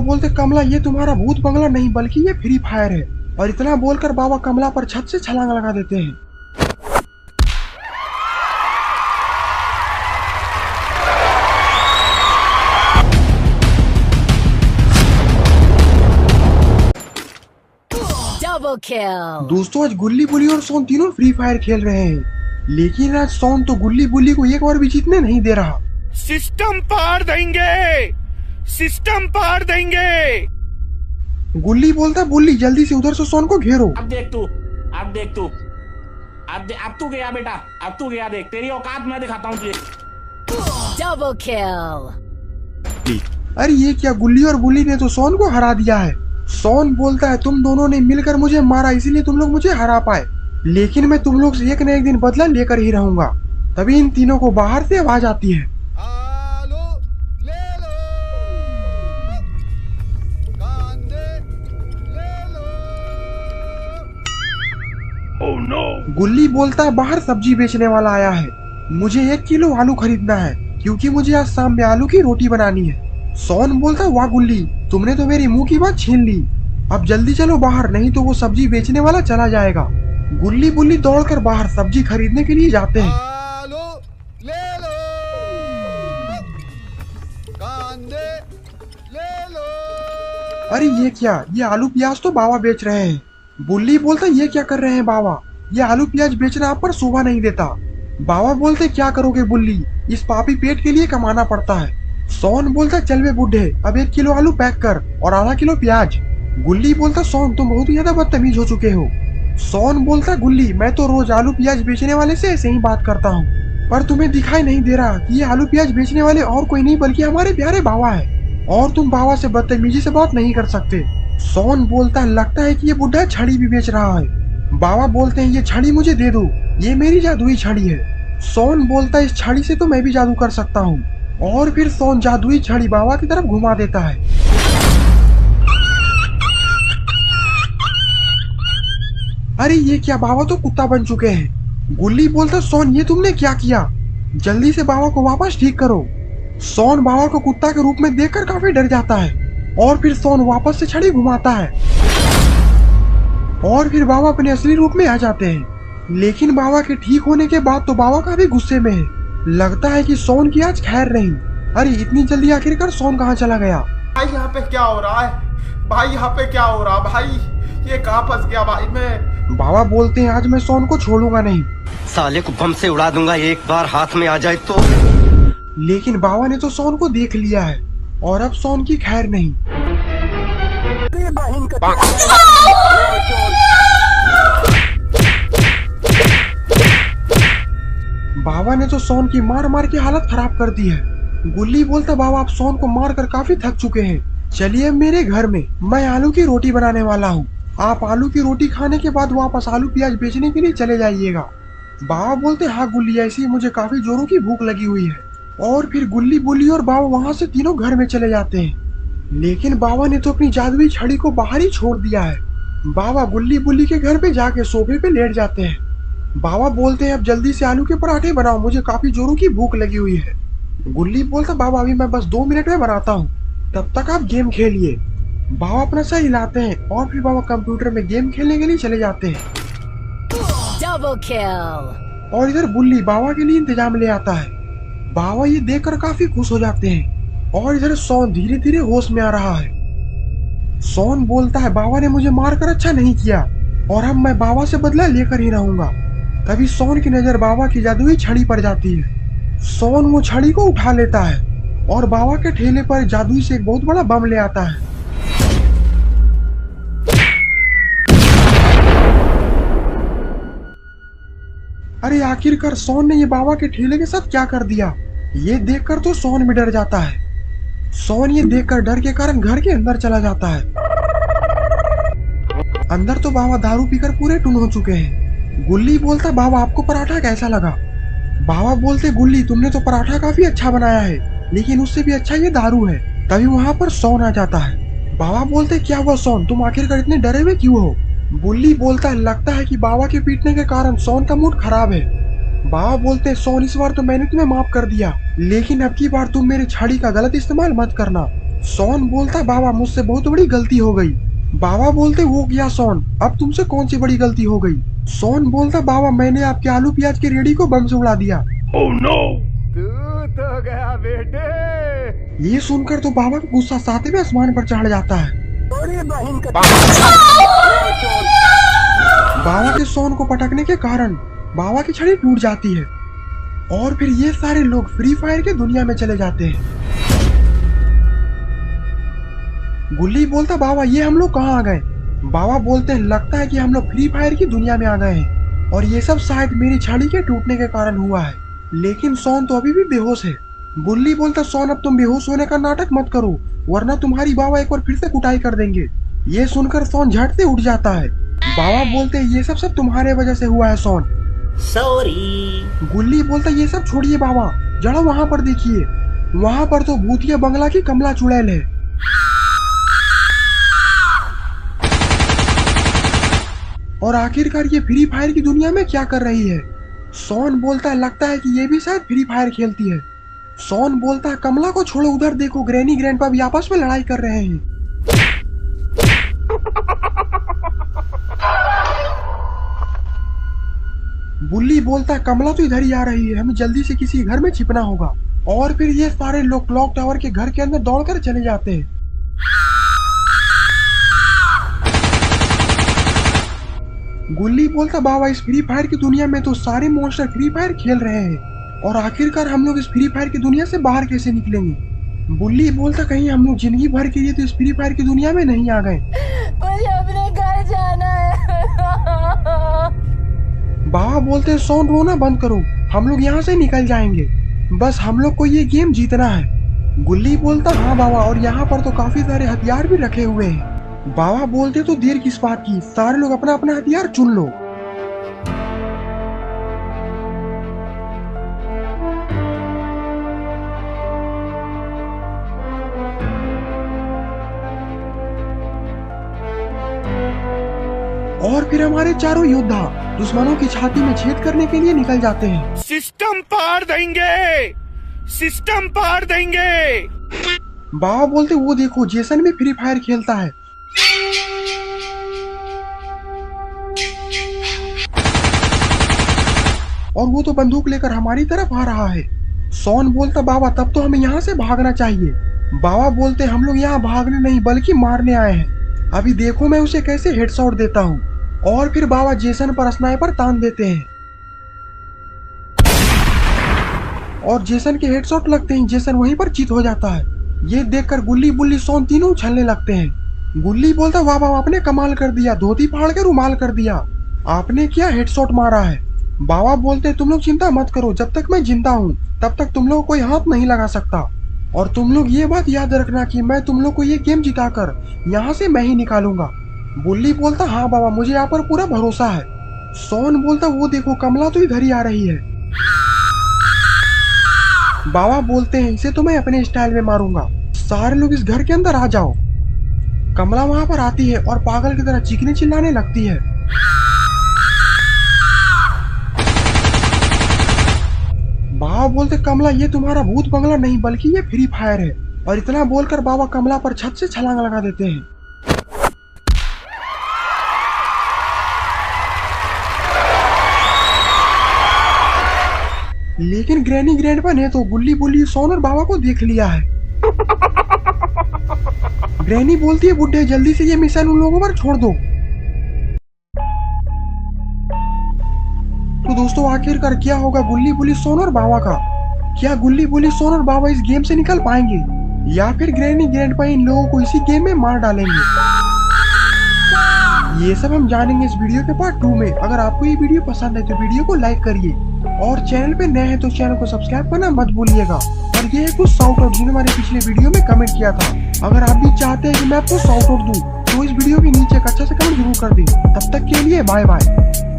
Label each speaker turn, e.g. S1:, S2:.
S1: बोलते कमला ये तुम्हारा भूत बंगला नहीं बल्कि ये फ्री फायर है। और इतना बोलकर बाबा कमला पर छत से छलांग लगा देते हैं। दोस्तों आज गुल्ली बुली और सोन तीनों फ्री फायर खेल रहे हैं, लेकिन आज सोन तो गुल्ली बुली को एक बार भी जीतने नहीं दे रहा।
S2: सिस्टम पार देंगे, सिस्टम पार देंगे।
S1: गुल्ली बोलता बुल्ली जल्दी से उधर से सोन को घेरो।
S3: अब देख तू, अब तू गया बेटा, अब तू गया, देख तेरी औकात मैं दिखाता हूँ तुझे।
S4: Double kill.
S1: अरे ये क्या, गुल्ली और बुल्ली ने तो सोन को हरा दिया है। सोन बोलता है तुम दोनों ने मिलकर मुझे मारा इसीलिए तुम लोग मुझे हरा पाए, लेकिन मैं तुम लोग से एक न एक दिन बदला लेकर ही रहूंगा। तभी इन तीनों को बाहर से आवाज आती है,
S2: Oh no!
S1: गुल्ली बोलता है बाहर सब्जी बेचने वाला आया है, मुझे 1 किलो आलू खरीदना है क्योंकि मुझे आज शाम में आलू की रोटी बनानी है। सोन बोलता है वाह गुल्ली तुमने तो मेरी मुंह की बात छीन ली, अब जल्दी चलो बाहर नहीं तो वो सब्जी बेचने वाला चला जाएगा। गुल्ली बुल्ली दौड़कर बाहर सब्जी खरीदने के लिए जाते हैं।
S5: आलू ले लो, कांदे ले लो।
S1: अरे ये क्या, ये आलू प्याज तो बाबा बेच रहे हैं। बुल्ली बोलता ये क्या कर रहे हैं बाबा, ये आलू प्याज बेचना आप पर शोभा नहीं देता। बाबा बोलते क्या करोगे बुल्ली, इस पापी पेट के लिए कमाना पड़ता है। सोन बोलता चल बे बूढ़े अब 1 किलो आलू पैक कर और आधा किलो प्याज। गुल्ली बोलता सोन तुम बहुत ही ज्यादा बदतमीज हो चुके हो। सोन बोलता गुल्ली मैं तो रोज आलू प्याज बेचने वाले से ऐसे ही बात करता हूँ, पर तुम्हें दिखाई नहीं दे रहा कि ये आलू प्याज बेचने वाले और कोई नहीं बल्कि हमारे प्यारे बाबा है, और तुम बाबा से बदतमीजी से बात नहीं कर सकते। सोन बोलता है लगता है कि ये बुढ़ा छड़ी भी बेच रहा है। बाबा बोलते हैं ये छड़ी मुझे दे दो, ये मेरी जादुई छड़ी है। सोन बोलता है इस छड़ी से तो मैं भी जादू कर सकता हूँ, और फिर सोन जादुई छड़ी बाबा की तरफ घुमा देता है। अरे ये क्या, बाबा तो कुत्ता बन चुके हैं। गुल्ली बोलता सोन ये तुमने क्या किया, जल्दी से बाबा को वापस ठीक करो। सोन बाबा को कुत्ता के रूप में देखकर काफी डर जाता है, और फिर सोन वापस से छड़ी घुमाता है और फिर बाबा अपने असली रूप में आ जाते हैं। लेकिन बाबा के ठीक होने के बाद तो बाबा काफी गुस्से में है, लगता है कि सोन की आज खैर नहीं। अरे इतनी जल्दी आखिरकार सोन कहाँ चला गया।
S5: भाई यहाँ पे क्या हो रहा है, भाई यहाँ पे क्या हो रहा भाई, ये कहाँ फंस गया भाई मैं।
S1: बाबा बोलते हैं आज मैं सोन को छोड़ूंगा नहीं,
S6: साले को बम से उड़ा दूंगा एक बार हाथ में आ जाए तो।
S1: लेकिन बाबा ने तो सोन को देख लिया है और अब सोन की खैर नहीं। बाबा ने तो सोन की मार मार की हालत खराब कर दी है। गुल्ली बोलता बाबा आप सोन को मार कर काफी थक चुके हैं, चलिए मेरे घर में मैं आलू की रोटी बनाने वाला हूँ, आप आलू की रोटी खाने के बाद वापस आलू प्याज बेचने के लिए चले जाइएगा। बाबा बोलते हाँ गुल्ली ऐसी मुझे काफी जोरों की भूख लगी हुई है। और फिर गुल्ली बुल्ली और बाबा वहाँ से तीनों घर में चले जाते हैं, लेकिन बाबा ने तो अपनी जादुई छड़ी को बाहर ही छोड़ दिया है। बाबा गुल्ली बुल्ली के घर पे जाके सोफे पे लेट जाते हैं। बाबा बोलते हैं अब जल्दी से आलू के पराठे बनाओ, मुझे काफी जोरों की भूख लगी हुई है। गुल्ली बोलता बाबा अभी मैं बस 2 मिनट में बनाता हूँ, तब तक आप गेम खेलिए। बाबा अपना सर हिलाते हैं और फिर बाबा कंप्यूटर में गेम खेलने के लिए चले जाते हैं।
S4: Double kill.
S1: और इधर बुल्ली बाबा के लिए इंतजाम ले आता है। बाबा ये देखकर काफी खुश हो जाते हैं, और इधर सोन धीरे धीरे होश में आ रहा है। सोन बोलता है बाबा ने मुझे मारकर अच्छा नहीं किया और अब मैं बाबा से बदला लेकर ही रहूंगा। तभी सोन की नजर बाबा की जादुई छड़ी पर जाती है। सोन वो छड़ी को उठा लेता है और बाबा के ठेले पर जादुई से एक बहुत बड़ा बम ले आता है। अरे आखिरकार सोन ने ये बाबा के ठेले के साथ क्या कर दिया, ये देखकर तो सोन भी डर जाता है। सोन ये देखकर डर के कारण घर के अंदर चला जाता है। अंदर तो बाबा दारू पीकर पूरे टुन हो चुके हैं। गुल्ली बोलता बाबा आपको पराठा कैसा लगा। बाबा बोलते गुल्ली तुमने तो पराठा काफी अच्छा बनाया है, लेकिन उससे भी अच्छा ये दारू है। तभी वहाँ पर सोन आ जाता है। बाबा बोलते क्या हुआ सोन, तुम आखिरकार इतने डरे हुए क्यों हो। बुल्ली बोलता है लगता है कि बाबा के पीटने के कारण सोन का मूड खराब है। बाबा बोलते सोन इस बार तो मैंने तुम्हें माफ कर दिया, लेकिन अब की बार तुम मेरी छड़ी का गलत इस्तेमाल मत करना। सोन बोलता बाबा मुझसे बहुत बड़ी गलती हो गई। बाबा बोलते वो क्या सोन, अब तुमसे कौन सी बड़ी गलती हो गई? सोन बोलता बाबा मैंने आपके आलू प्याज की रेडी को बम से उड़ा दिया।
S2: Oh no!
S1: ये सुनकर तो बाबा का गुस्सा सातवें आसमान पर चढ़ जाता है। बाबा के सोन को पटकने के कारण बाबा की छड़ी टूट जाती है और फिर ये सारे लोग फ्री फायर की दुनिया में चले जाते हैं। गुल्ली बोलता बाबा ये हम लोग कहाँ आ गए? बाबा बोलते हैं लगता है कि हम लोग फ्री फायर की दुनिया में आ गए हैं और ये सब शायद मेरी छड़ी के टूटने के कारण हुआ है, लेकिन सोन तो अभी भी बेहोश है। गुल्ली बोलता सोन अब तुम बेहोश होने का नाटक मत करो वरना तुम्हारी बाबा एक बार फिर से कुटाई कर देंगे। ये सुनकर सोन झट से उठ जाता है। बाबा बोलते ये सब तुम्हारे वजह से हुआ है सोन।
S3: सॉरी।
S1: गुल्ली बोलता ये सब छोड़िए बाबा, जरा वहाँ पर देखिए, वहाँ पर तो भूतिया बंगला की कमला चुड़ैल है। और आखिरकार ये फ्री फायर की दुनिया में क्या कर रही है? सोन बोलता है लगता है कि ये भी शायद फ्री फायर खेलती है। सोन बोलता है कमला को छोड़ो, उधर देखो ग्रैनी ग्रैंडपा भी आपस में लड़ाई कर रहे हैं। बुल्ली बोलता है कमला तो इधर ही आ रही है, हमें जल्दी से किसी घर में छिपना होगा। और फिर ये सारे लोग क्लॉक टावर के घर के अंदर दौड़कर चले जाते हैं। गुल्ली बोलता बाबा इस फ्री फायर की दुनिया में तो सारे मॉन्स्टर फ्री फायर खेल रहे हैं और आखिरकार हम लोग इस फ्री फायर की दुनिया से बाहर कैसे निकलेंगे? बुल्ली बोलता कहीं हम लोग जिंदगी भर के लिए तो इस फ्री फायर की दुनिया में नहीं आ गए।
S4: मुझे अपने घर जाना है।
S1: बाबा बोलते हैं सोन रोना बंद करो, हम लोग यहाँ से निकल जाएंगे, बस हम लोग को ये गेम जीतना है। गुल्ली बोलता हाँ बाबा, और यहाँ पर तो काफी सारे हथियार भी रखे हुए हैं। बाबा बोलते तो देर किस बात की, सारे लोग अपना अपना हथियार चुन लो। और फिर हमारे चारों योद्धा दुश्मनों की छाती में छेद करने के लिए निकल जाते हैं।
S2: सिस्टम पार देंगे, सिस्टम पार देंगे।
S1: बाबा बोलते वो देखो जेसन भी फ्री फायर खेलता है। और वो तो बंदूक लेकर हमारी तरफ आ रहा है। सोन बोलता बाबा तब तो हमें यहाँ से भागना चाहिए। बाबा बोलते हम लोग यहाँ भागने नहीं बल्कि मारने आए हैं, अभी देखो मैं उसे कैसे हेडशॉट देता हूँ। और फिर बाबा जेसन पर स्नाइपर तान देते हैं और जेसन के हेडशॉट लगते हैं, जेसन वहीं पर चित हो जाता है। ये देखकर गुल्ली बुल्ली सोन तीनों उछलने लगते हैं। गुल्ली बोलता वाह वाह आपने कमाल कर दिया, धोती फाड़ के रुमाल कर दिया, आपने क्या हेडशॉट मारा है। बाबा बोलते तुम लोग चिंता मत करो, जब तक मैं जिंदा हूँ तब तक तुम लोग कोई हाथ नहीं लगा सकता। और तुम लोग ये बात याद रखना कि मैं तुम लोग को ये गेम जिताकर यहाँ से मैं ही निकालूंगा। बुल्ली बोलता हाँ बाबा मुझे यहाँ पर पूरा भरोसा है। सोन बोलता वो देखो कमला तो इधर ही आ रही है। बाबा बोलते हैं इसे तो मैं अपने स्टाइल में मारूंगा, सारे लोग इस घर के अंदर आ जाओ। कमला वहां पर आती है और पागल की तरह चीखने चिल्लाने लगती है। बाबा बोलते कमला ये तुम्हारा भूत बंगला नहीं बल्कि ये फ्री फायर है। और इतना बोलकर बाबा कमला पर छत से छलांग लगा देते हैं। लेकिन ग्रैनी ग्रैंडपा ने तो गुल्ली बुल्ली सोन और बाबा को देख लिया है। ग्रैनी बोलती है बुड्ढे जल्दी से ये मिशन उन लोगों पर छोड़ दो। तो दोस्तों आखिरकार क्या होगा गुल्ली बुल्ली सोन और बाबा का? क्या गुल्ली बुल्ली सोन और बाबा इस गेम से निकल पाएंगे या फिर ग्रैनी ग्रैंडपा इन लोगों को इसी गेम में मार डालेंगे? ये सब हम जानेंगे इस वीडियो के पार्ट 2 में। अगर आपको ये वीडियो पसंद है तो वीडियो को लाइक करिए और चैनल पे नए हैं तो चैनल को सब्सक्राइब करना मत भूलिएगा। और ये है कुछ शाउट आउट जिन्होंने हमारे पिछले वीडियो में कमेंट किया था। अगर आप भी चाहते हैं कि मैं आपको शाउट आउट दूं तो इस वीडियो के नीचे एक अच्छा सा कमेंट जरूर कर दें। तब तक के लिए बाय बाय।